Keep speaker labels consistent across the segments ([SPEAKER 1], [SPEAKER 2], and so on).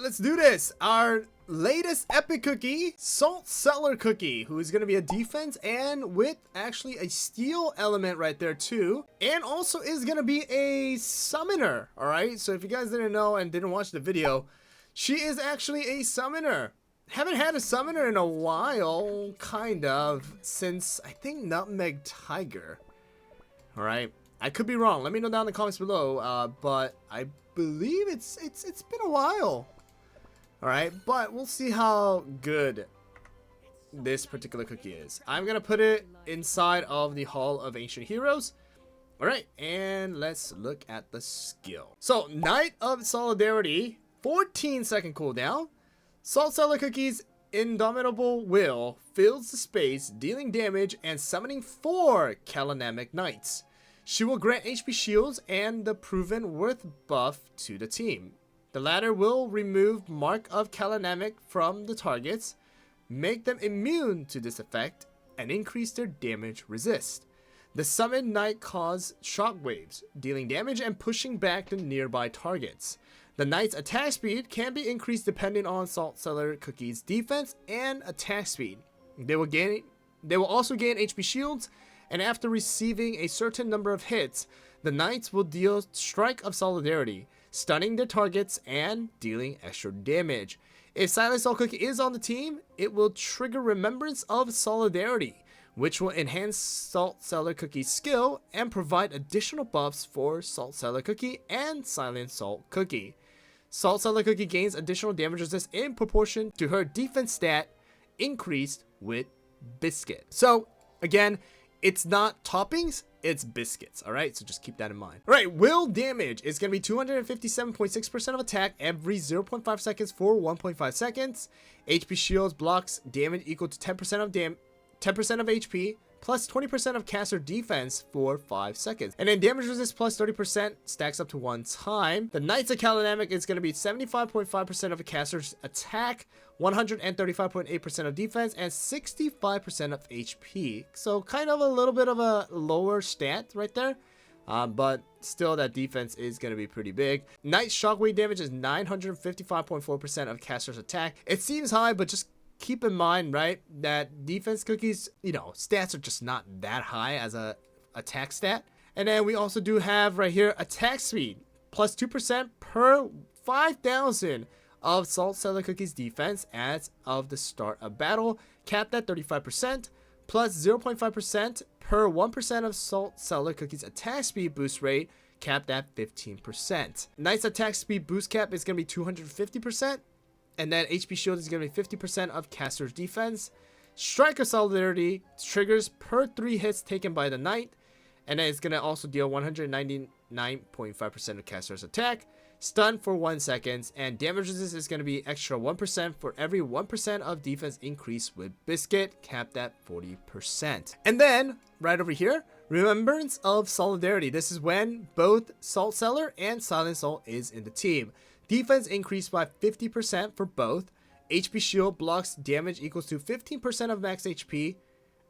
[SPEAKER 1] let's do this. Our latest epic cookie, Salt Cellar cookie, who is going to be a defense and with actually a steel element right there too, and also is going to be a summoner. All right, so if you guys didn't know and didn't watch the video, she is actually a summoner. Haven't had a summoner in a while, kind of, since I think Nutmeg Tiger. All right, I could be wrong. Let me know down in the comments below. But I believe it's been a while. All right, but we'll see how good this particular cookie is. I'm gonna put it inside of the Hall of Ancient Heroes. All right, and let's look at the skill. So, Knight of Solidarity, 14-second cooldown. Salt Cellar Cookie's Indomitable Will fills the space, dealing damage and summoning 4 Calanamic Knights. She will grant HP shields and the proven worth buff to the team. The latter will remove Mark of Calanamic from the targets, make them immune to this effect, and increase their damage resist. The summoned knight cause shockwaves, dealing damage and pushing back the nearby targets. The knight's attack speed can be increased depending on Salt Cellar Cookie's defense and attack speed. They will also gain HP shields, and after receiving a certain number of hits, the knights will deal Strike of Solidarity, stunning their targets and dealing extra damage. If Silent Salt Cookie is on the team, it will trigger Remembrance of Solidarity, which will enhance Salt Cellar Cookie's skill and provide additional buffs for Salt Cellar Cookie and Silent Salt Cookie. Salt Cellar Cookie gains additional damage resist in proportion to her defense stat increased with Beascuit. So, again, it's not toppings, it's biscuits, alright? So just keep that in mind. Alright, will damage is going to be 257.6% of attack every 0.5 seconds for 1.5 seconds. HP shields blocks damage equal to 10% of 10% of HP plus 20% of caster defense for 5 seconds. And then damage resist plus 30% stacks up to 1 time. The Knights of Calanamic is going to be 75.5% of a caster's attack, 135.8% of defense, and 65% of HP. So kind of a little bit of a lower stat right there. But still that defense is going to be pretty big. Knight's shockwave damage is 955.4% of caster's attack. It seems high, but just keep in mind, right, that defense cookies, you know, stats are just not that high as a attack stat. And then we also do have right here attack speed plus 2% per 5,000 of Salt Cellar Cookie's defense as of the start of battle, capped at 35%, plus 0.5% per 1% of Salt Cellar Cookie's attack speed boost rate, capped at 15%. Knight's attack speed boost cap is going to be 250%. And then HP shield is going to be 50% of caster's defense. Strike of Solidarity triggers per 3 hits taken by the knight. And then it's going to also deal 199.5% of caster's attack. Stun for 1 second. And damage resist is going to be extra 1% for every 1% of defense increase with Beascuit, capped at 40%. And then, right over here, Remembrance of Solidarity. This is when both Salt Cellar and Silent Salt is in the team. Defense increased by 50% for both. HP shield blocks damage equals to 15% of max HP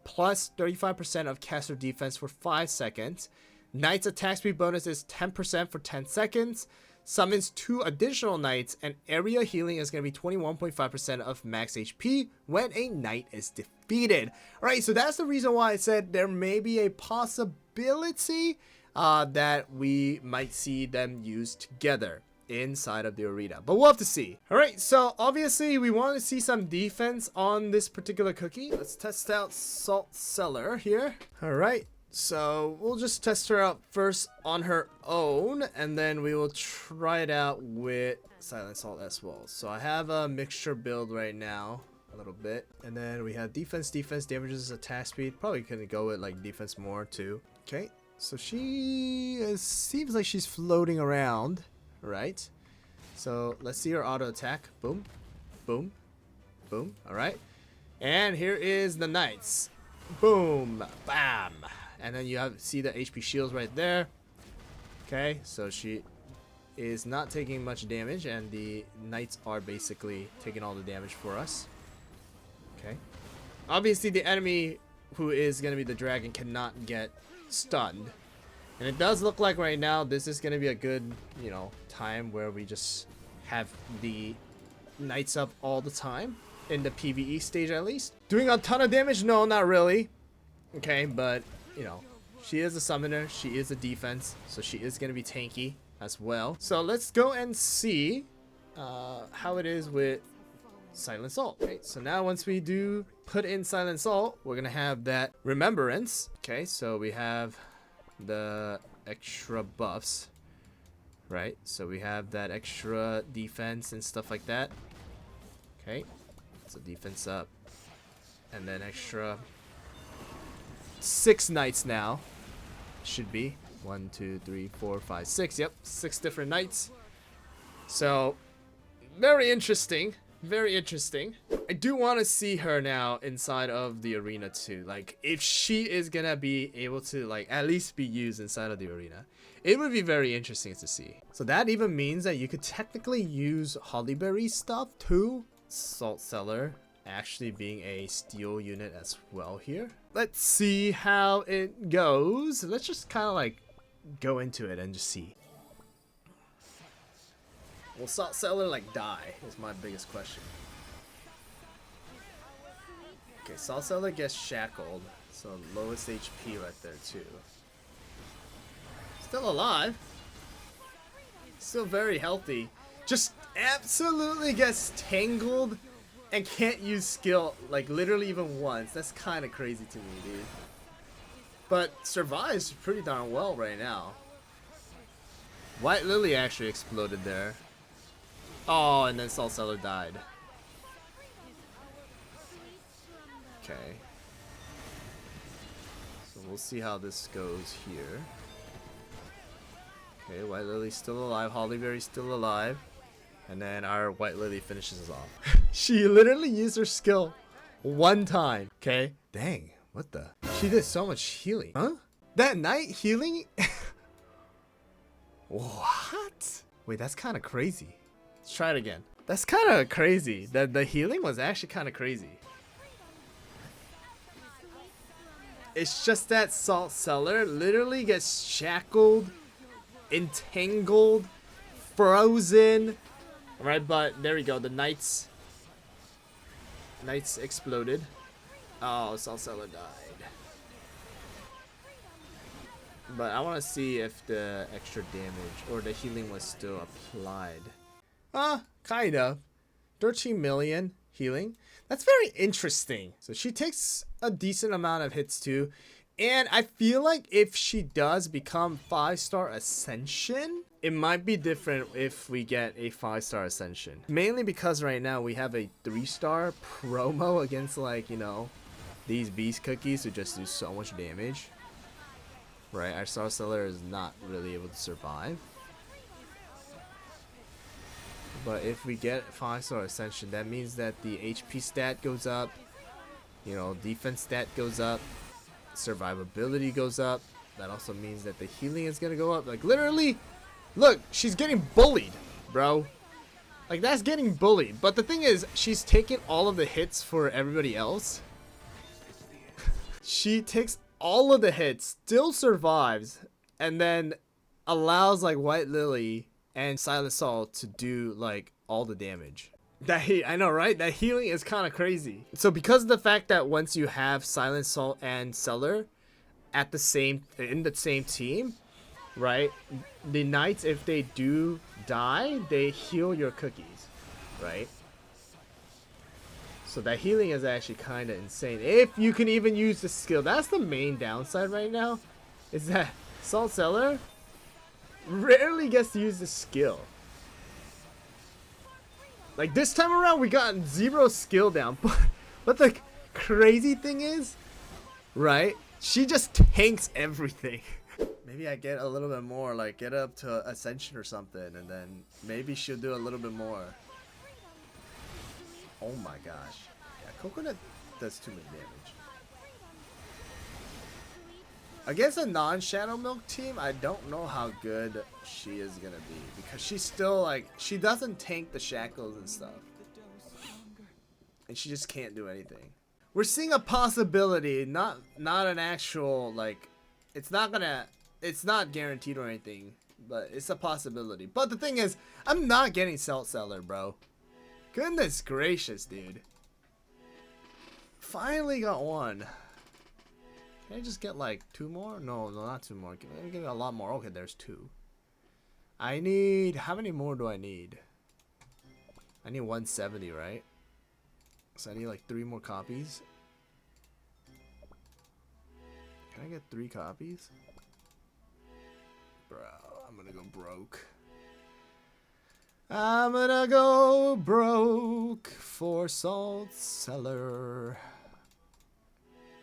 [SPEAKER 1] plus 35% of caster defense for 5 seconds. Knight's attack speed bonus is 10% for 10 seconds. Summons 2 additional knights, and area healing is going to be 21.5% of max HP when a knight is defeated. Alright, so that's the reason why I said there may be a possibility that we might see them used together inside of the arena, but we'll have to see. All right, so obviously we want to see some defense on this particular cookie. Let's test out Salt Cellar here. All right, so we'll just test her out first on her own, and then we will try it out with Silent Salt as well. So I have a mixture build right now, a little bit, and then we have defense, damages, attack speed. Probably gonna go with like defense more too. Okay, so she seems like she's floating around. Right, so let's see her auto attack. Boom, boom, boom. All right, and here is the knights. Boom, bam, and then you see the HP shields right there. Okay, so she is not taking much damage, and the knights are basically taking all the damage for us. Okay, obviously the enemy, who is going to be the dragon, cannot get stunned. And it does look like right now this is going to be a good, you know, time where we just have the knights up all the time in the PvE stage at least. Doing a ton of damage? No, not really. Okay, but you know, she is a summoner, she is a defense, so she is gonna be tanky as well. So let's go and see how it is with Silent Salt. Okay, so now once we do put in Silent Salt, we're gonna have that remembrance. Okay, so we have the extra buffs, right? So we have that extra defense and stuff like that. Okay, so defense up, and then extra 6 knights now. Should be 1, 2, 3, 4, 5, 6. Yep, 6 different knights. So very interesting. Very interesting. I do want to see her now inside of the arena too. Like, if she is gonna be able to like at least be used inside of the arena, it would be very interesting to see. So that even means that you could technically use Hollyberry stuff to Salt Cellar actually being a steel unit as well here. Let's see how it goes. Let's just kind of like go into it and just see. Will Salt Cellar like die is my biggest question. Okay, Salt Cellar gets shackled, so lowest HP right there too. Still alive. Still very healthy. Just absolutely gets tangled and can't use skill like literally even once. That's kind of crazy to me, dude. But survives pretty darn well right now. White Lily actually exploded there. Oh, and then Salt Cellar died. Okay. So we'll see how this goes here. Okay, White Lily's still alive. Hollyberry's still alive. And then our White Lily finishes us off. She literally used her skill 1 time. Okay. Dang. What the? She did so much healing. Huh? That night healing? What? Wait, that's kind of crazy. Let's try it again. That's kind of crazy. The healing was actually kind of crazy. It's just that Salt Cellar literally gets shackled, entangled, frozen. Alright, but there we go. The knights exploded. Oh, Salt Cellar died. But I want to see if the extra damage or the healing was still applied. Kind of. 13 million healing. That's very interesting. So she takes a decent amount of hits too. And I feel like if she does become 5-star Ascension, it might be different if we get a 5-star Ascension. Mainly because right now we have a 3-star promo against, like, you know, these beast cookies who just do so much damage. Right, our Star Cellar is not really able to survive. But if we get 5-star Ascension, that means that the HP stat goes up, you know, defense stat goes up, survivability goes up. That also means that the healing is gonna go up. Like, literally, look, she's getting bullied, bro. Like, that's getting bullied. But the thing is, she's taking all of the hits for everybody else. She takes all of the hits, still survives, and then allows like White Lily and Silent Salt to do like all the damage. I know, right? That healing is kind of crazy. So because of the fact that once you have Silent Salt and Cellar in the same team, right? The knights, if they do die, they heal your cookies, right? So that healing is actually kind of insane. If you can even use the skill. That's the main downside right now. Is that Salt Cellar rarely gets to use the skill. Like, this time around we got 0 skill down. But the crazy thing is, right? She just tanks everything. Maybe I get a little bit more, like get up to Ascension or something, and then maybe she'll do a little bit more. Oh my gosh. Yeah, Coconut does too much damage. Against a non-Shadow Milk team, I don't know how good she is gonna be. Because she's still like, she doesn't tank the shackles and stuff. And she just can't do anything. We're seeing a possibility, not an actual, like, it's not guaranteed or anything. But it's a possibility. But the thing is, I'm not getting Salt Cellar, bro. Goodness gracious, dude. Finally got one. Can I just get like 2 more? No, not 2 more. Can I get a lot more? Okay, there's 2. I need... How many more do I need? I need 170, right? So I need like 3 more copies. Can I get 3 copies? Bro, I'm gonna go broke. I'm gonna go broke for Salt Cellar.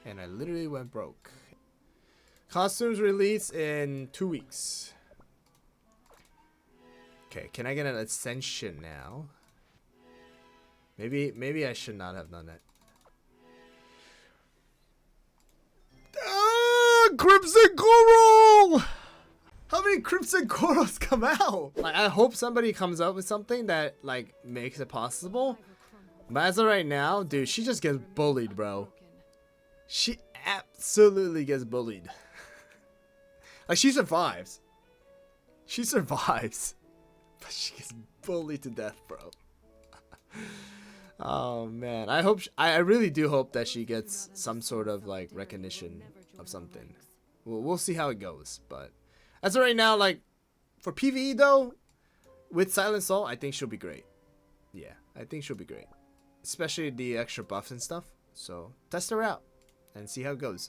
[SPEAKER 1] And I literally went broke. Costumes release in 2 weeks. Okay, can I get an ascension now? Maybe I should not have done that. Ah, Crimson Coral! How many Crimson Corals come out? Like, I hope somebody comes up with something that like makes it possible. But as of right now, dude, she just gets bullied, bro. She absolutely gets bullied. Like, she survives. She survives. But she gets bullied to death, bro. Oh man, I really do hope that she gets some sort of like recognition of something. We'll see how it goes, but as of right now, like for PvE though, with Silent Soul, I think she'll be great. Yeah, I think she'll be great, especially the extra buffs and stuff. So test her out and see how it goes.